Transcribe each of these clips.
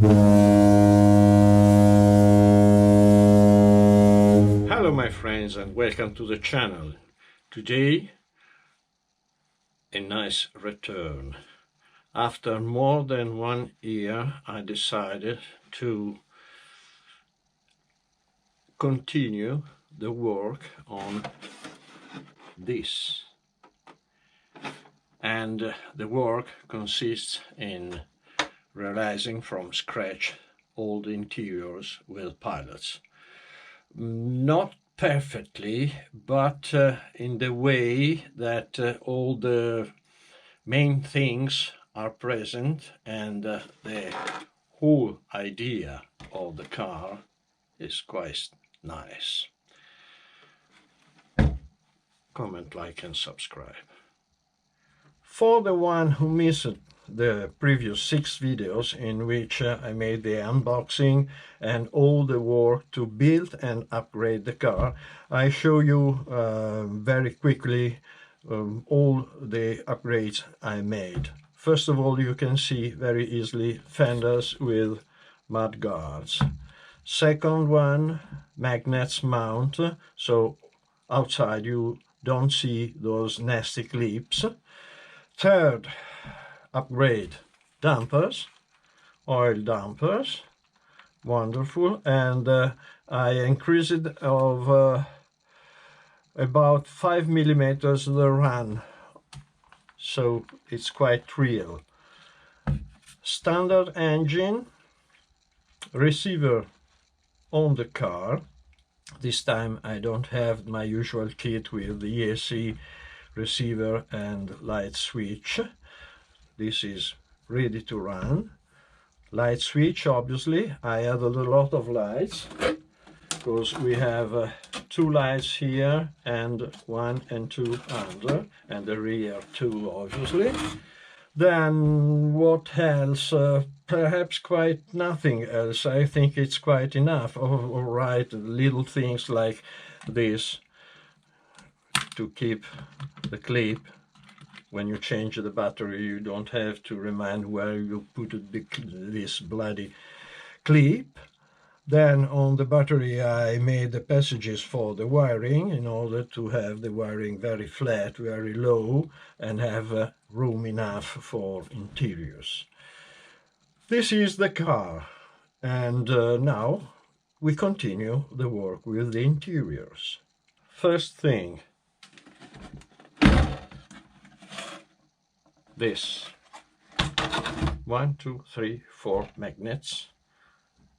Hello my friends and welcome to the channel. Today a nice return. After more than 1 year I decided to continue the work on this, and the work consists in realizing from scratch all the interiors with pilots. Not perfectly, but in the way that all the main things are present, and the whole idea of the car is quite nice. Comment, like and subscribe. For the one who missed the previous 6 videos in which I made the unboxing and all the work to build and upgrade the car, I show you very quickly all the upgrades I made. First of all, you can see very easily fenders with mud guards. Second one, magnets mount, so outside you don't see those nasty clips. Third upgrade, dampers, oil dampers, wonderful, and I increased it of about 5 millimeters the run, so it's quite real. Standard engine, receiver on the car. This time I don't have my usual kit with the ESC receiver and light switch. This is ready to run. Light switch, obviously I added a lot of lights because we have 2 lights here and 1 and 2 under, and the rear 2 obviously. Then what else? Perhaps quite nothing else. I think it's quite enough. All right, little things like this to keep the clip. When you change the battery, you don't have to remind where you put this bloody clip. Then on the battery I made the passages for the wiring in order to have the wiring very flat, very low, and have room enough for interiors. This is the car, and now we continue the work with the interiors. First thing, this 1, 2, 3, 4 magnets.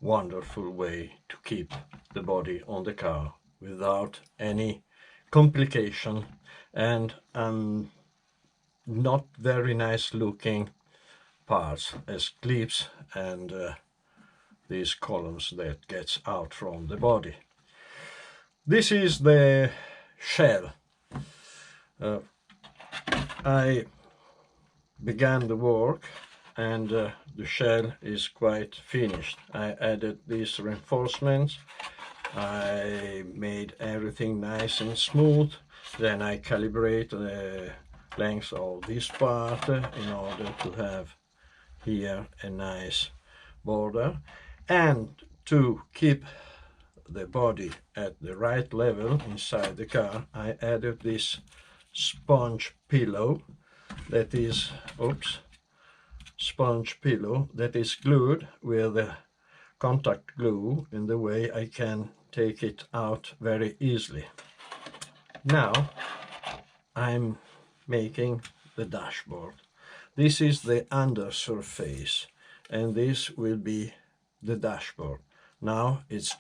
Wonderful way to keep the body on the car without any complication, and not very nice looking parts as clips and these columns that gets out from the body. This is the shell. I began the work and the shell is quite finished. I added these reinforcements, I made everything nice and smooth, then I calibrate the length of this part in order to have here a nice border, and to keep the body at the right level inside the car I added this sponge pillow that is, sponge pillow that is glued with contact glue in the way I can take it out very easily. Now I'm making the dashboard. This is the under surface and this will be the dashboard. Now it's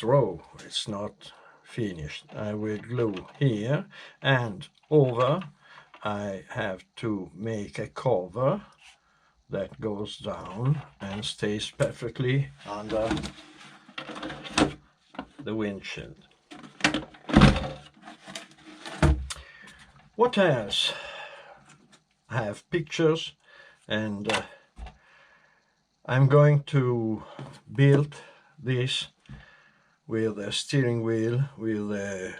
raw, it's not finished. I will glue here, and over I have to make a cover that goes down and stays perfectly under the windshield. What else? I have pictures, and I'm going to build this with a steering wheel, with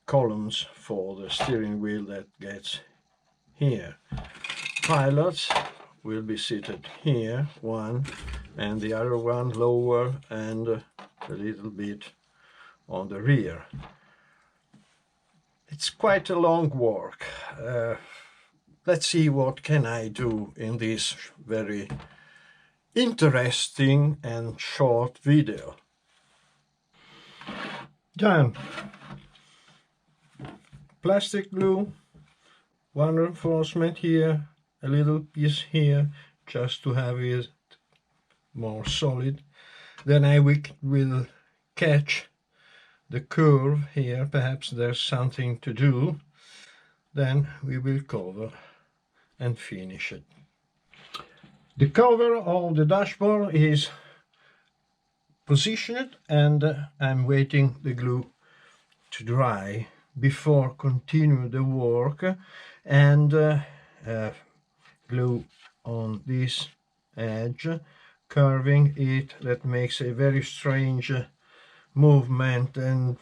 columns for the steering wheel that gets here. Pilots will be seated here, one, and the other one lower and a little bit on the rear. It's quite a long work. Let's see what can I do in this very interesting and short video. Done. Plastic glue, one reinforcement here, a little piece here, just to have it more solid. Then I will catch the curve here, perhaps there's something to do. Then we will cover and finish it. The cover of the dashboard is positioned, and I'm waiting the glue to dry before continue the work, and glue on this edge, curving it. That makes a very strange movement, and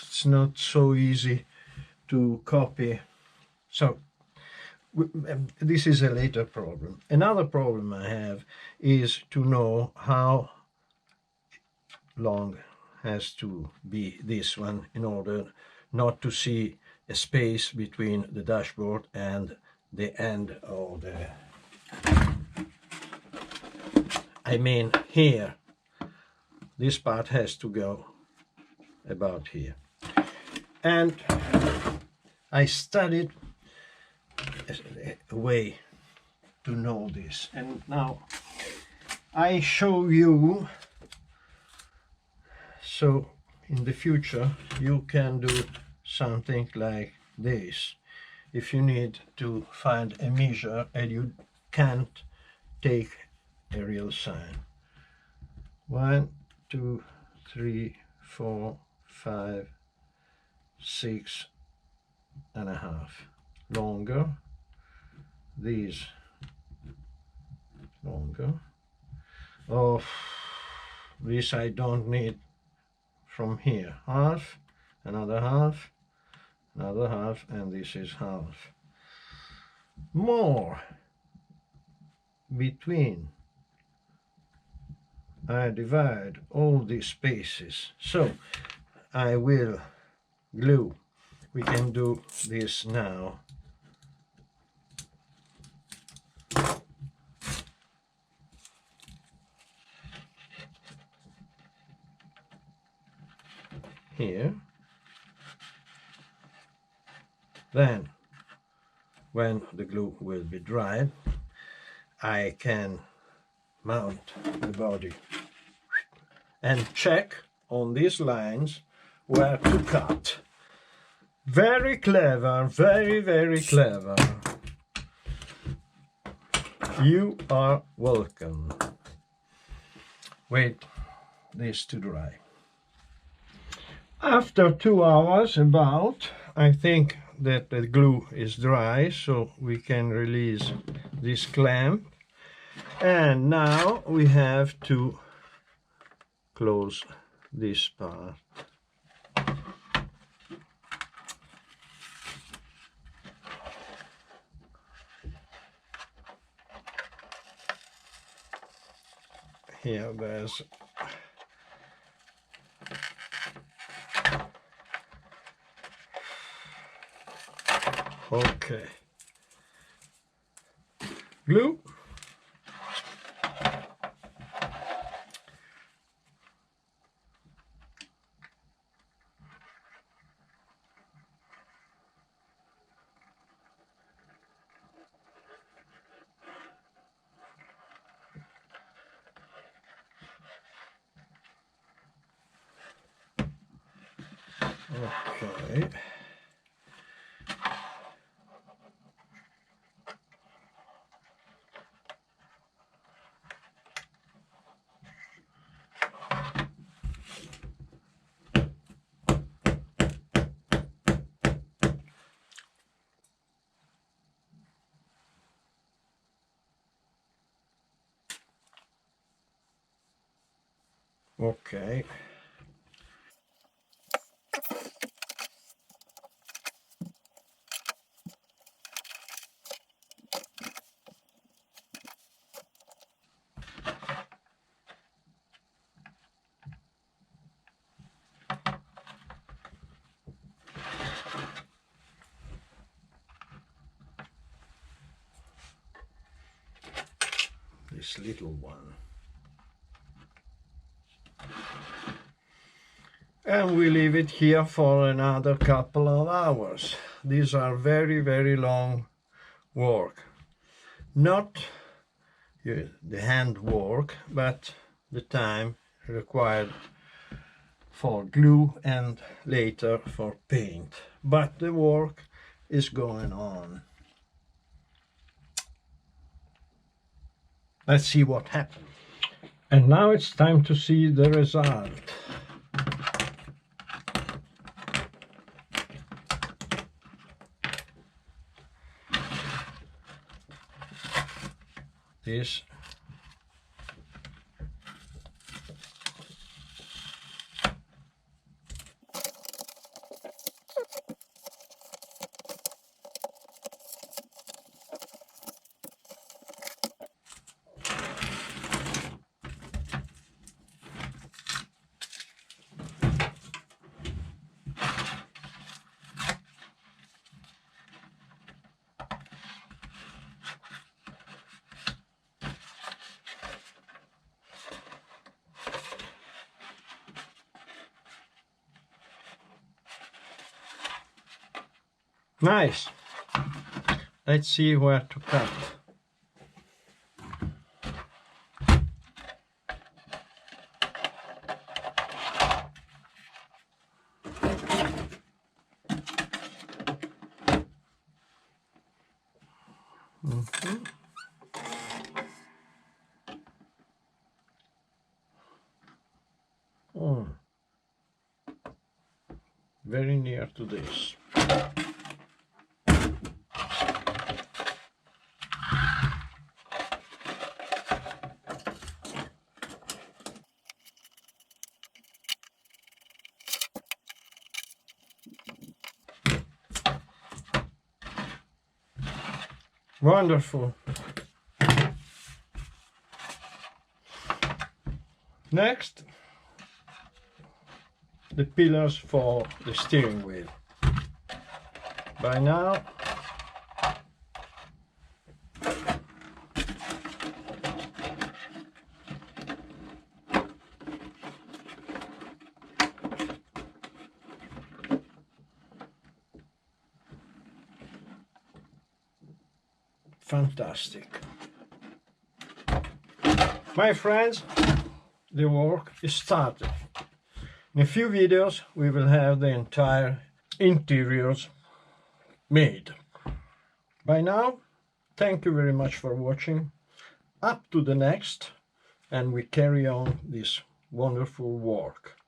it's not so easy to copy. So this is a later problem. Another problem I have is to know how long has to be this one in order not to see a space between the dashboard and the end of the, I mean here, this part has to go about here. And I studied a way to know this, and now I show you, so in the future you can do something like this if you need to find a measure and you can't take a real sign. 1, 2, 3, 4, 5, 6 and a half. Longer, these longer. Oh, this I don't need from here. Half, another half, another half, and this is half. More between. I divide all these spaces. So I will glue. We can do this now. Here. Then, when the glue will be dried, I can mount the body and check on these lines where to cut. Very clever, very, very clever. You are welcome. Wait this to dry. After 2 hours about, I think that the glue is dry, so we can release this clamp. And now we have to close this part. Here there's okay. Glue. Okay. Okay. this little one. And we leave it here for another couple of hours. These are very, very long work. Not the hand work, but the time required for glue and later for paint. But the work is going on. Let's see what happens. And now it's time to see the result. This nice. Let's see where to cut. Oh, very near to this. Wonderful. Next, the pillars for the steering wheel. By now, fantastic. My friends, the work is started. In a few videos we will have the entire interiors made. By now, thank you very much for watching. Up to the next, and we carry on this wonderful work.